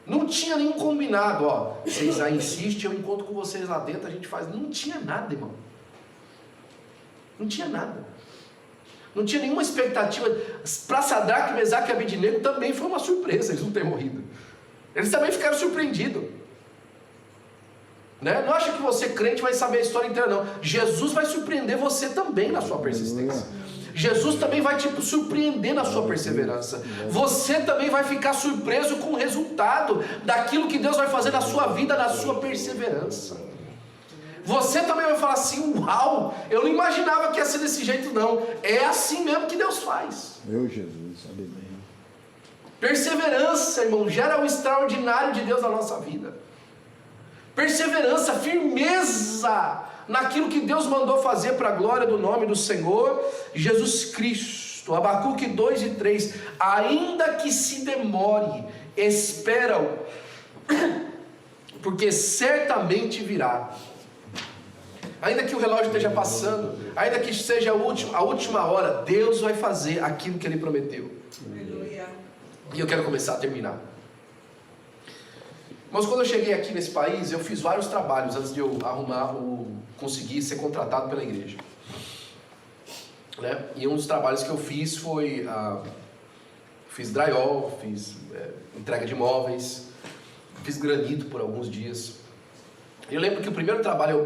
Não tinha nenhum combinado, ó. Vocês aí insistem, eu encontro com vocês lá dentro, a gente faz. Não tinha nada, irmão. Não tinha nada. Não tinha nenhuma expectativa. Para Sadraque, Mesaque e Abednego também foi uma surpresa eles não terem morrido. Eles também ficaram surpreendidos. Né? Não acha que você, crente, vai saber a história inteira, não. Jesus vai surpreender você também na sua persistência. Jesus também vai te surpreender na sua perseverança. Você também vai ficar surpreso com o resultado daquilo que Deus vai fazer na sua vida, na sua perseverança. Você também vai falar assim: uau, eu não imaginava que ia ser desse jeito, não. É assim mesmo que Deus faz. Meu Jesus, sabe bem. Perseverança, irmão, gera o extraordinário de Deus na nossa vida. Perseverança, firmeza naquilo que Deus mandou fazer para a glória do nome do Senhor Jesus Cristo. Abacuque 2 e 3. Ainda que se demore, espera-o, porque certamente virá. Ainda que o relógio esteja passando, ainda que seja a última hora, Deus vai fazer aquilo que Ele prometeu. Aleluia. E eu quero começar a terminar. Mas quando eu cheguei aqui nesse país, eu fiz vários trabalhos antes de eu conseguir ser contratado pela igreja. Né? E um dos trabalhos que eu fiz foi, fiz drywall, fiz entrega de móveis, fiz granito por alguns dias. Eu lembro que o primeiro trabalho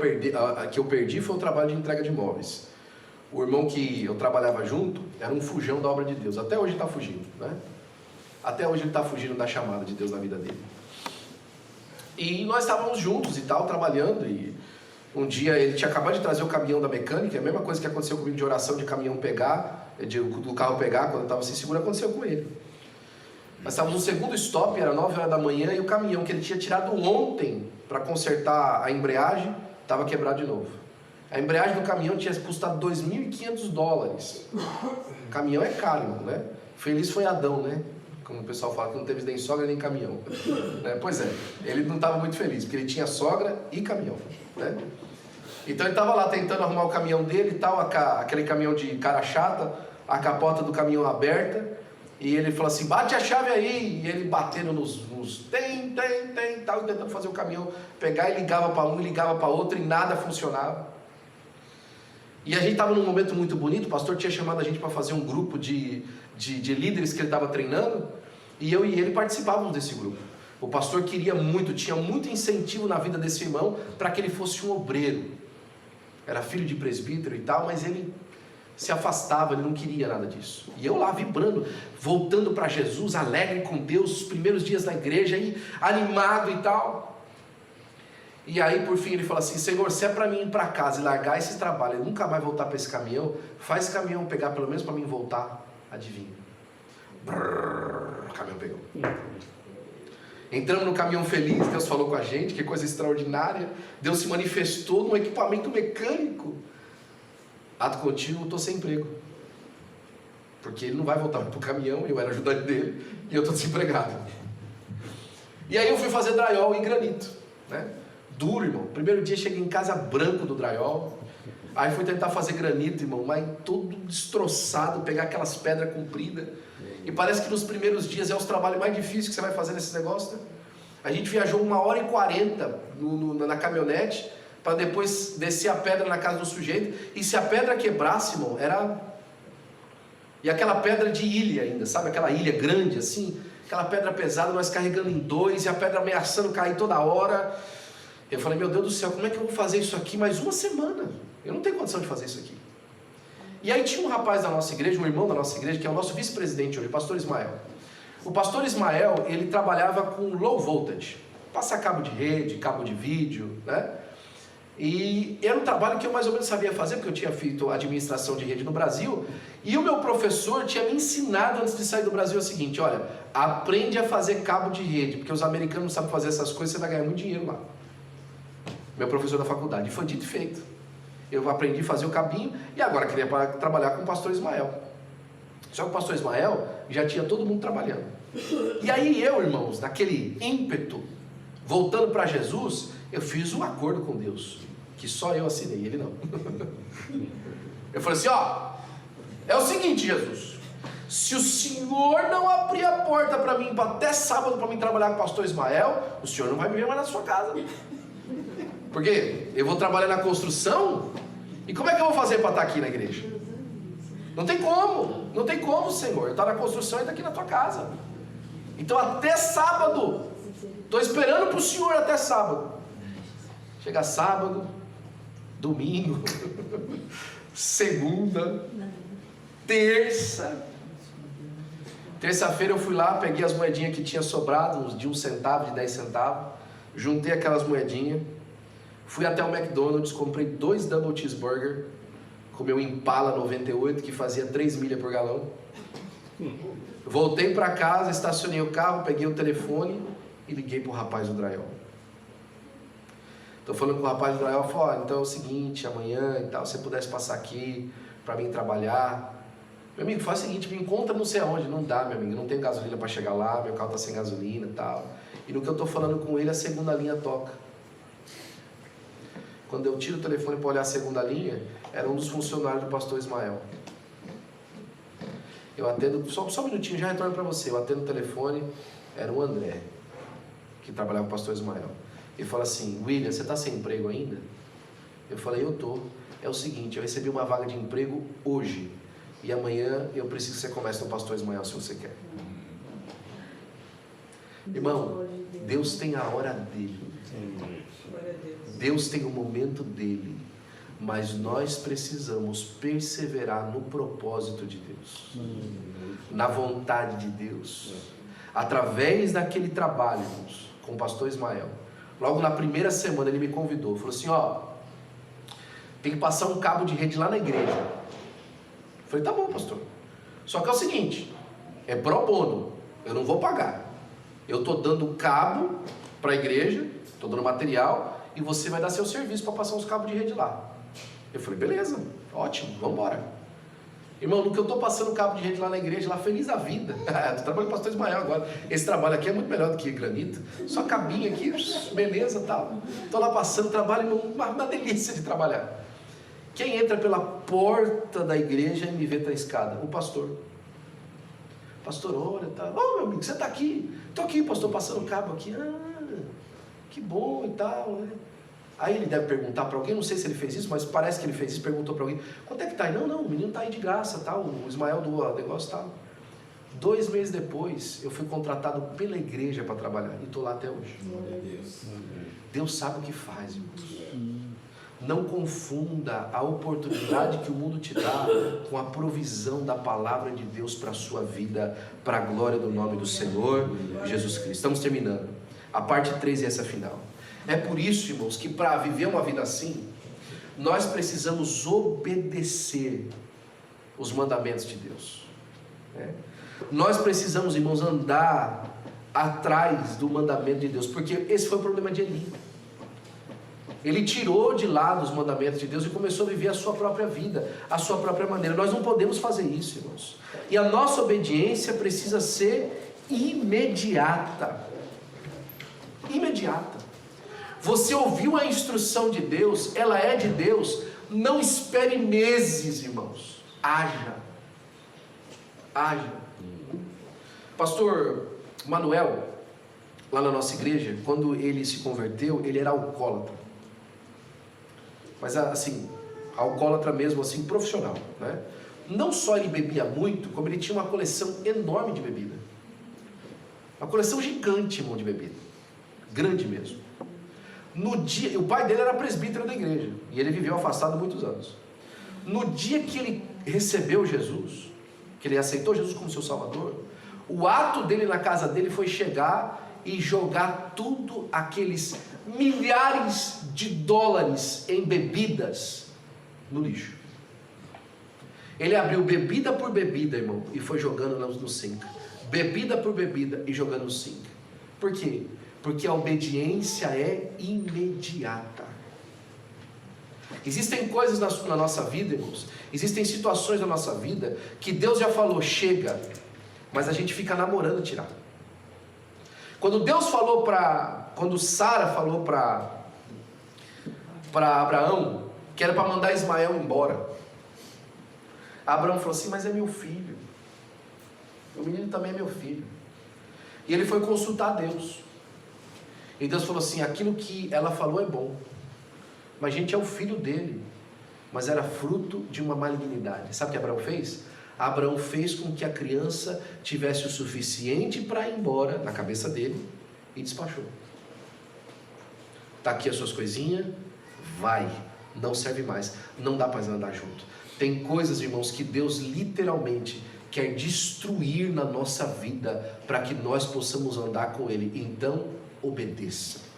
que eu perdi foi o trabalho de entrega de móveis. O irmão que eu trabalhava junto era um fujão da obra de Deus. Até hoje ele está fugindo, né? Até hoje ele está fugindo da chamada de Deus na vida dele. E nós estávamos juntos e tal, trabalhando, e um dia ele tinha acabado de trazer o caminhão da mecânica, a mesma coisa que aconteceu comigo de oração de caminhão pegar, do carro pegar, quando eu estava sem seguro, aconteceu com ele. Nós estávamos no segundo stop, era 9 horas da manhã, e o caminhão que ele tinha tirado ontem para consertar a embreagem, estava quebrado de novo. A embreagem do caminhão tinha custado $2.500. O caminhão é caro, né? Feliz foi Adão, né? Como o pessoal fala, que não teve nem sogra nem caminhão. Pois é, ele não estava muito feliz, porque ele tinha sogra e caminhão. Né? Então ele estava lá tentando arrumar o caminhão dele e tal, aquele caminhão de cara chata, a capota do caminhão aberta, e ele falou assim: bate a chave aí, e ele batendo nos tem, tal, tentando fazer o caminhão pegar, e ligava para um, e ligava para outro, e nada funcionava. E a gente estava num momento muito bonito, o pastor tinha chamado a gente para fazer um grupo de líderes que ele estava treinando, e eu e ele participávamos desse grupo. O pastor queria muito, tinha muito incentivo na vida desse irmão para que ele fosse um obreiro. Era filho de presbítero e tal, mas ele se afastava, ele não queria nada disso. E eu lá vibrando, voltando para Jesus, alegre com Deus, os primeiros dias da igreja, aí, animado e tal. E aí por fim ele falou assim: Senhor, se é para mim ir para casa e largar esse trabalho e nunca mais voltar para esse caminhão, faz esse caminhão pegar pelo menos para mim voltar. Adivinha? O caminhão pegou. Entramos no caminhão feliz, Deus falou com a gente, que coisa extraordinária. Deus se manifestou num equipamento mecânico. Ato contínuo, estou sem emprego, porque ele não vai voltar para o caminhão, eu era ajudante dele, e eu estou desempregado. E aí eu fui fazer drywall e granito, né? Duro, irmão. Primeiro dia cheguei em casa branco do drywall. Aí fui tentar fazer granito, irmão, mas todo destroçado, pegar aquelas pedras compridas. E parece que nos primeiros dias é os trabalhos mais difíceis que você vai fazer nesse negócio, né? A gente viajou 1h40 na caminhonete, para depois descer a pedra na casa do sujeito, e se a pedra quebrasse, irmão, era... E aquela pedra de ilha ainda, sabe? Aquela ilha grande assim, aquela pedra pesada, nós carregando em dois, e a pedra ameaçando cair toda hora. Eu falei, meu Deus do céu, como é que eu vou fazer isso aqui mais uma semana? Eu não tenho condição de fazer isso aqui. E aí tinha um rapaz da nossa igreja, um irmão da nossa igreja, que é o nosso vice-presidente hoje, o pastor Ismael. O pastor Ismael, ele trabalhava com low voltage, passar cabo de rede, cabo de vídeo, né? E era um trabalho que eu mais ou menos sabia fazer, porque eu tinha feito administração de rede no Brasil, e o meu professor tinha me ensinado antes de sair do Brasil o seguinte, olha, aprende a fazer cabo de rede, porque os americanos não sabem fazer essas coisas, você vai ganhar muito dinheiro lá. Meu professor da faculdade, e foi dito e feito. Eu aprendi a fazer o cabinho, e agora queria trabalhar com o pastor Ismael. Só que o pastor Ismael já tinha todo mundo trabalhando. E aí eu, irmãos, naquele ímpeto, voltando para Jesus, eu fiz um acordo com Deus, que só eu assinei, ele não. Eu falei assim, ó, é o seguinte, Jesus, se o Senhor não abrir a porta para mim, até sábado, para mim trabalhar com o pastor Ismael, o Senhor não vai me ver mais na sua casa. Porque eu vou trabalhar na construção, e como é que eu vou fazer para estar aqui na igreja? Não tem como, Senhor, eu estou na construção e estou aqui na tua casa. Então até sábado, estou esperando para o Senhor até sábado. Chega sábado, domingo, segunda, terça-feira eu fui lá, peguei as moedinhas que tinha sobrado, de 1 centavo, de 10 centavos, juntei aquelas moedinhas, fui até o McDonald's, comprei 2 double cheeseburger, com meu Impala 98, que fazia 3 milhas por galão, voltei para casa, estacionei o carro, peguei o telefone e liguei para o rapaz do drywall. Estou falando com o rapaz do drywall, falei, então é o seguinte, amanhã e tal, se você pudesse passar aqui para mim trabalhar. Meu amigo, faz o seguinte, me encontra não sei aonde. Não dá, meu amigo, não tenho gasolina para chegar lá, meu carro está sem gasolina e tal. E no que eu estou falando com ele, a segunda linha toca. Quando eu tiro o telefone para olhar a segunda linha, era um dos funcionários do pastor Ismael. Eu atendo, só um minutinho, já retorno para você. Eu atendo o telefone, era o André, que trabalhava com o pastor Ismael. Ele fala assim, William, você está sem emprego ainda? Eu falei, eu estou. É o seguinte, eu recebi uma vaga de emprego hoje, e amanhã eu preciso que você comece no pastor Ismael, se você quer. Irmão, Deus tem a hora dele. Deus tem o momento dele. Mas nós precisamos perseverar no propósito de Deus, na vontade de Deus, através daquele trabalho, irmãos, com o pastor Ismael. Logo na primeira semana ele me convidou, falou assim, ó, tem que passar um cabo de rede lá na igreja. Eu falei, tá bom, pastor, só que é o seguinte, é pro bono, eu não vou pagar, eu estou dando cabo para a igreja, estou dando material, e você vai dar seu serviço para passar uns cabos de rede lá. Eu falei, beleza, ótimo, vamos embora. Irmão, no que eu estou passando cabo de rede lá na igreja, lá feliz da vida. Estou trabalhando com o pastor Ismael agora. Esse trabalho aqui é muito melhor do que granito. Só cabinho aqui, beleza, tal. Estou lá passando, trabalho, uma delícia de trabalhar. Quem entra pela porta da igreja e me vê na escada? O pastor. Pastor, olha, tá. Ô, meu amigo, você está aqui? Estou aqui, pastor, passando cabo aqui. Ah, que bom e tal, né? Aí ele deve perguntar para alguém, não sei se ele fez isso, mas parece que ele fez isso, perguntou para alguém, quanto é que está aí? Não, o menino está aí de graça, tal, o Ismael do negócio tal. 2 meses depois, eu fui contratado pela igreja para trabalhar, e estou lá até hoje. Deus sabe o que faz, irmãos. Não confunda a oportunidade que o mundo te dá com a provisão da palavra de Deus para a sua vida, para a glória do nome do Senhor Jesus Cristo. Estamos terminando. A parte 3 é essa final. É por isso, irmãos, que para viver uma vida assim, nós precisamos obedecer os mandamentos de Deus. Nós precisamos, irmãos, andar atrás do mandamento de Deus, porque esse foi o problema de Eli. Ele tirou de lado os mandamentos de Deus e começou a viver a sua própria vida, a sua própria maneira. Nós não podemos fazer isso, irmãos. E a nossa obediência precisa ser imediata. Imediata. Você ouviu a instrução de Deus, ela é de Deus, não espere meses, irmãos. Haja. Pastor Manuel, lá na nossa igreja, quando ele se converteu, ele era alcoólatra. mas assim, alcoólatra mesmo, assim, profissional, né? Não só ele bebia muito, como ele tinha uma coleção enorme de bebida. Uma coleção gigante, irmão, de bebida. Grande mesmo. No dia, o pai dele era presbítero da igreja, e ele viveu afastado muitos anos. No dia que ele recebeu Jesus, que ele aceitou Jesus como seu Salvador, o ato dele na casa dele foi chegar e jogar tudo aqueles milhares de dólares em bebidas no lixo. Ele abriu bebida por bebida, irmão, e foi jogando no sink. Bebida por bebida e jogando no sink. Por quê? Porque a obediência é imediata. Existem coisas na nossa vida, irmãos, existem situações na nossa vida que Deus já falou, chega, mas a gente fica namorando tirar. Quando Sara falou para Abraão que era para mandar Ismael embora, Abraão falou assim, mas é meu filho, o menino também é meu filho. E ele foi consultar Deus, e Deus falou assim, aquilo que ela falou é bom, mas gente, é o filho dele, mas era fruto de uma malignidade. Sabe o que Abraão fez? Abraão fez com que a criança tivesse o suficiente para ir embora, na cabeça dele, e despachou. Está aqui as suas coisinhas, vai, não serve mais, não dá para andar junto. Tem coisas, irmãos, que Deus literalmente quer destruir na nossa vida, para que nós possamos andar com Ele. Então, obedeça.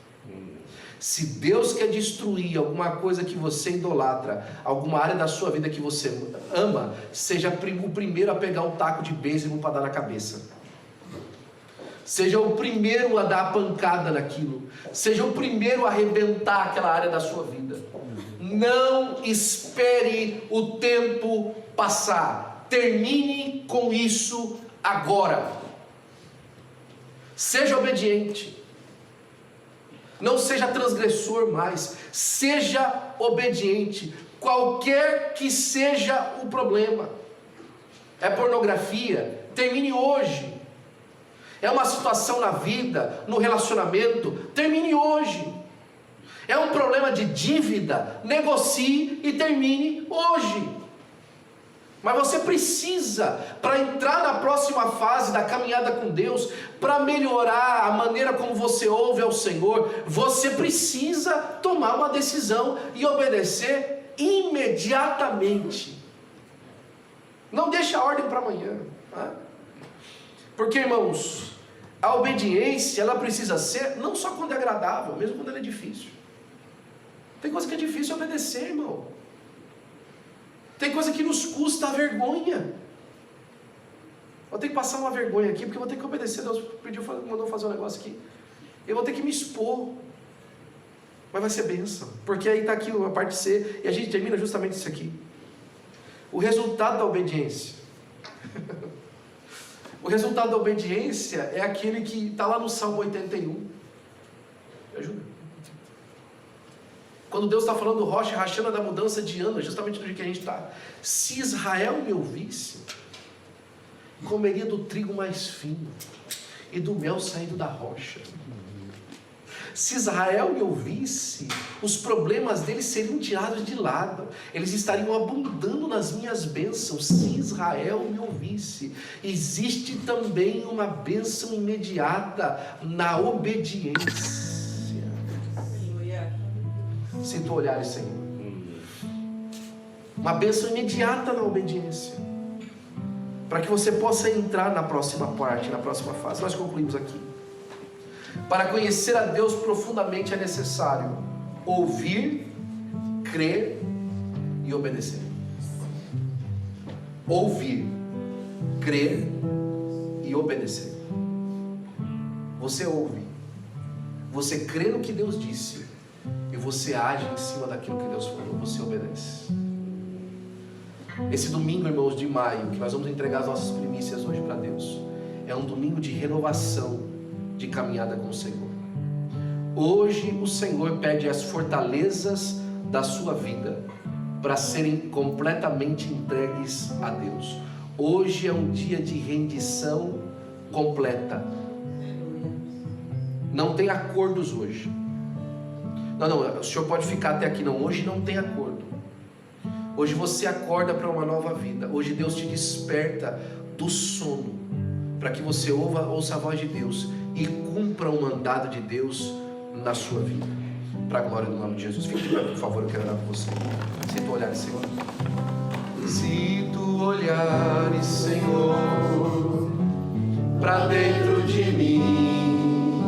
Se Deus quer destruir alguma coisa que você idolatra, alguma área da sua vida que você ama, seja o primeiro a pegar um taco de beisebol para dar na cabeça. Seja o primeiro a dar a pancada naquilo. Seja o primeiro a arrebentar aquela área da sua vida. Não espere o tempo passar. Termine com isso agora. Seja obediente. Não seja transgressor mais, seja obediente, qualquer que seja o problema. É pornografia? Termine hoje. É uma situação na vida, no relacionamento? Termine hoje. É um problema de dívida? Negocie e termine hoje. Mas você precisa, para entrar na próxima fase da caminhada com Deus, para melhorar a maneira como você ouve ao Senhor, você precisa tomar uma decisão e obedecer imediatamente. Não deixe a ordem para amanhã, tá? Porque, irmãos, a obediência, ela precisa ser não só quando é agradável, mesmo quando ela é difícil. Tem coisa que é difícil obedecer, irmão. Tem coisa que nos custa a vergonha. Vou ter que passar uma vergonha aqui, porque eu vou ter que obedecer. Deus mandou fazer um negócio aqui. Eu vou ter que me expor. Mas vai ser bênção. Porque aí está aqui a parte C, e a gente termina justamente isso aqui. O resultado da obediência. O resultado da obediência é aquele que está lá no Salmo 81. Me ajuda. Quando Deus está falando rocha rachando da mudança de ano, justamente do dia que a gente está. Se Israel me ouvisse, comeria do trigo mais fino e do mel saindo da rocha. Se Israel me ouvisse, os problemas deles seriam tirados de lado, eles estariam abundando nas minhas bênçãos. Se Israel me ouvisse, existe também uma bênção imediata na obediência. Se tu olhares, Senhor, uma bênção imediata na obediência, para que você possa entrar na próxima parte, na próxima fase. Nós concluímos aqui. Para conhecer a Deus profundamente é necessário ouvir, crer e obedecer. Ouvir, crer e obedecer. Você ouve, você crê no que Deus disse, e você age em cima daquilo que Deus falou, você obedece. Esse domingo, irmãos, de maio, que nós vamos entregar as nossas primícias hoje para Deus, é um domingo de renovação, de caminhada com o Senhor. Hoje o Senhor pede as fortalezas da sua vida para serem completamente entregues a Deus. Hoje é um dia de rendição completa. Não tem acordos hoje. Não, o senhor pode ficar até aqui. Não, hoje não tem acordo. Hoje você acorda para uma nova vida. Hoje Deus te desperta do sono, para que você ouça a voz de Deus e cumpra o mandado de Deus na sua vida, para a glória do nome de Jesus. Fique de pé, por favor, eu quero orar por você. Se tu olhares, Senhor, se tu olhares, Senhor, para dentro de mim,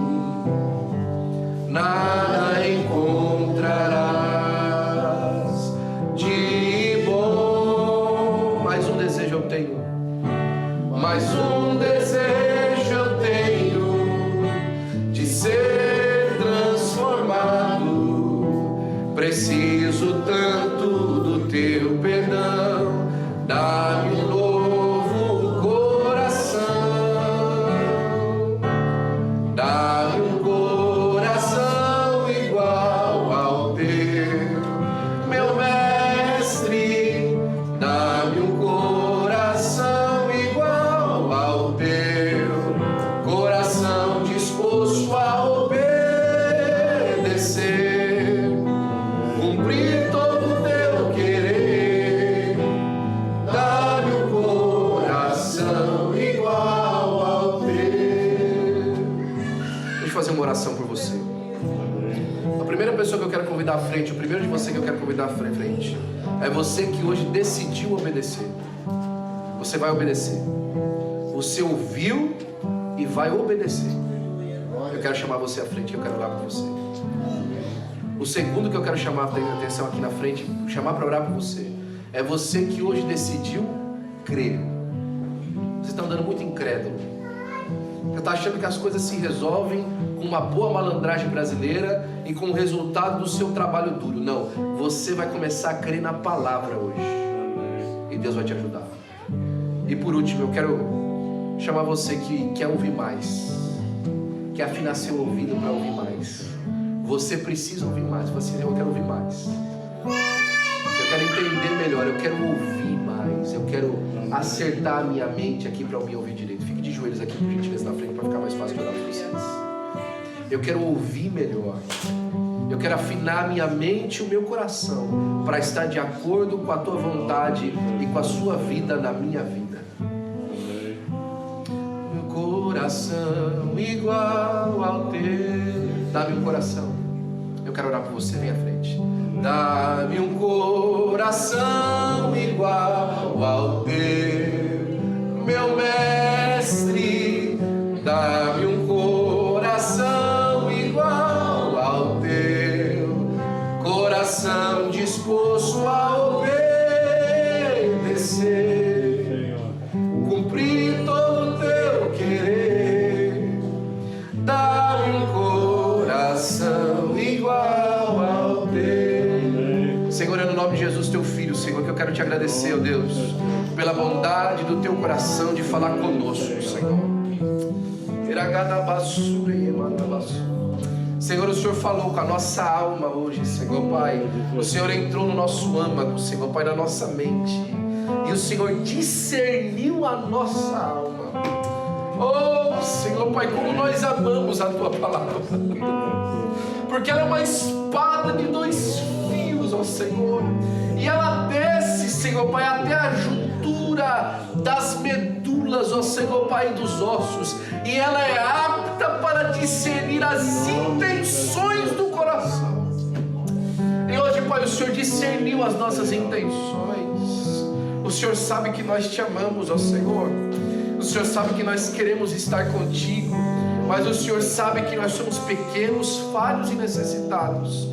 nada encontrarás de bom. Mais um desejo eu tenho, mais um desejo eu tenho, de ser transformado. Preciso tanto do teu perdão, dá-me um novo coração, dá-me um coração igual ao teu, meu mestre, dá-me um coração igual ao teu, coração disposto a obedecer, cumprir todo o teu querer, dá-me um coração igual ao teu. Deixa eu fazer uma oração por você. A primeira pessoa que eu quero convidar à frente, o primeiro de você que eu quero convidar à frente, é você que hoje decidiu obedecer. Você vai obedecer. Você ouviu e vai obedecer. Eu quero chamar você à frente, eu quero orar por você. O segundo que eu quero chamar a atenção aqui na frente, chamar para orar por você, é você que hoje decidiu crer. Você está andando muito incrédulo. Você está achando que as coisas se resolvem com uma boa malandragem brasileira e com o resultado do seu trabalho duro. Não, você vai começar a crer na palavra hoje. E Deus vai te ajudar. E por último, eu quero chamar você que quer ouvir mais, que afinar seu ouvido para ouvir mais. Você precisa ouvir mais. Você, eu quero ouvir mais. Eu quero entender melhor. Eu quero ouvir mais. Eu quero acertar a minha mente aqui para me ouvir direito. Fique de joelhos aqui, por gentileza, na frente, para ficar mais fácil de orar por vocês. Eu quero ouvir melhor. Eu quero afinar a minha mente e o meu coração para estar de acordo com a tua vontade e com a sua vida na minha vida. Meu coração igual ao teu. Dá-me um coração. Eu quero orar por você, vem à frente. Dá-me um coração igual ao teu, meu mestre. Dá-me um coração igual ao teu, coração disposto a obedecer, cumprir todo o teu querer. Dá-me um coração igual ao teu. Senhor, é no nome de Jesus, teu filho, Senhor, que eu quero te agradecer, ó Deus, pela bondade do teu coração de falar conosco, Senhor. Senhor, o Senhor falou com a nossa alma hoje, Senhor Pai. O Senhor entrou no nosso âmago, Senhor Pai, na nossa mente, e o Senhor discerniu a nossa alma. Oh, Senhor Pai, como nós amamos a Tua palavra, porque ela é uma espada de dois fios, ó Senhor, e ela desce, Senhor Pai, até a juntura das medulas, ó Senhor Pai, dos ossos, e ela é apta para discernir as intenções do coração. E hoje, Pai, o Senhor discerniu as nossas intenções. O Senhor sabe que nós te amamos, ó Senhor. O Senhor sabe que nós queremos estar contigo, mas o Senhor sabe que nós somos pequenos, falhos e necessitados.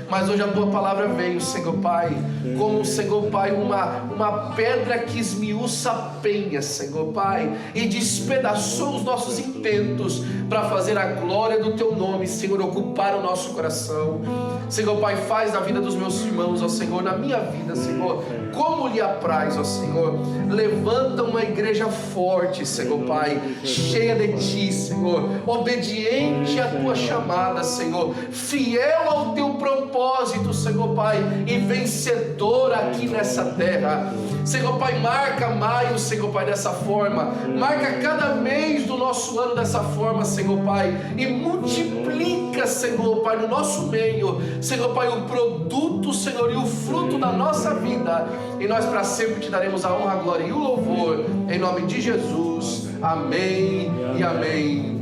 Mas hoje a Tua palavra veio, Senhor Pai, como, Senhor Pai, uma pedra que esmiuça a penha, Senhor Pai, e despedaçou os nossos intentos para fazer a glória do Teu nome, Senhor, ocupar o nosso coração. Senhor Pai, faz na vida dos meus irmãos, ó Senhor, na minha vida, Senhor, como lhe apraz, ó Senhor. Levanta uma igreja forte, Senhor Pai, cheia de Ti, Senhor, obediente à Tua chamada, Senhor, fiel ao Teu propósito, propósito, Senhor Pai, e vencedor aqui nessa terra. Senhor Pai, marca maio, Senhor Pai, dessa forma. Marca cada mês do nosso ano dessa forma, Senhor Pai, e multiplica, Senhor Pai, no nosso meio, Senhor Pai, o produto, Senhor, e o fruto da nossa vida. E nós para sempre te daremos a honra, a glória e o louvor, em nome de Jesus. Amém e amém.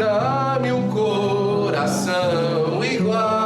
Dá-me um coração igual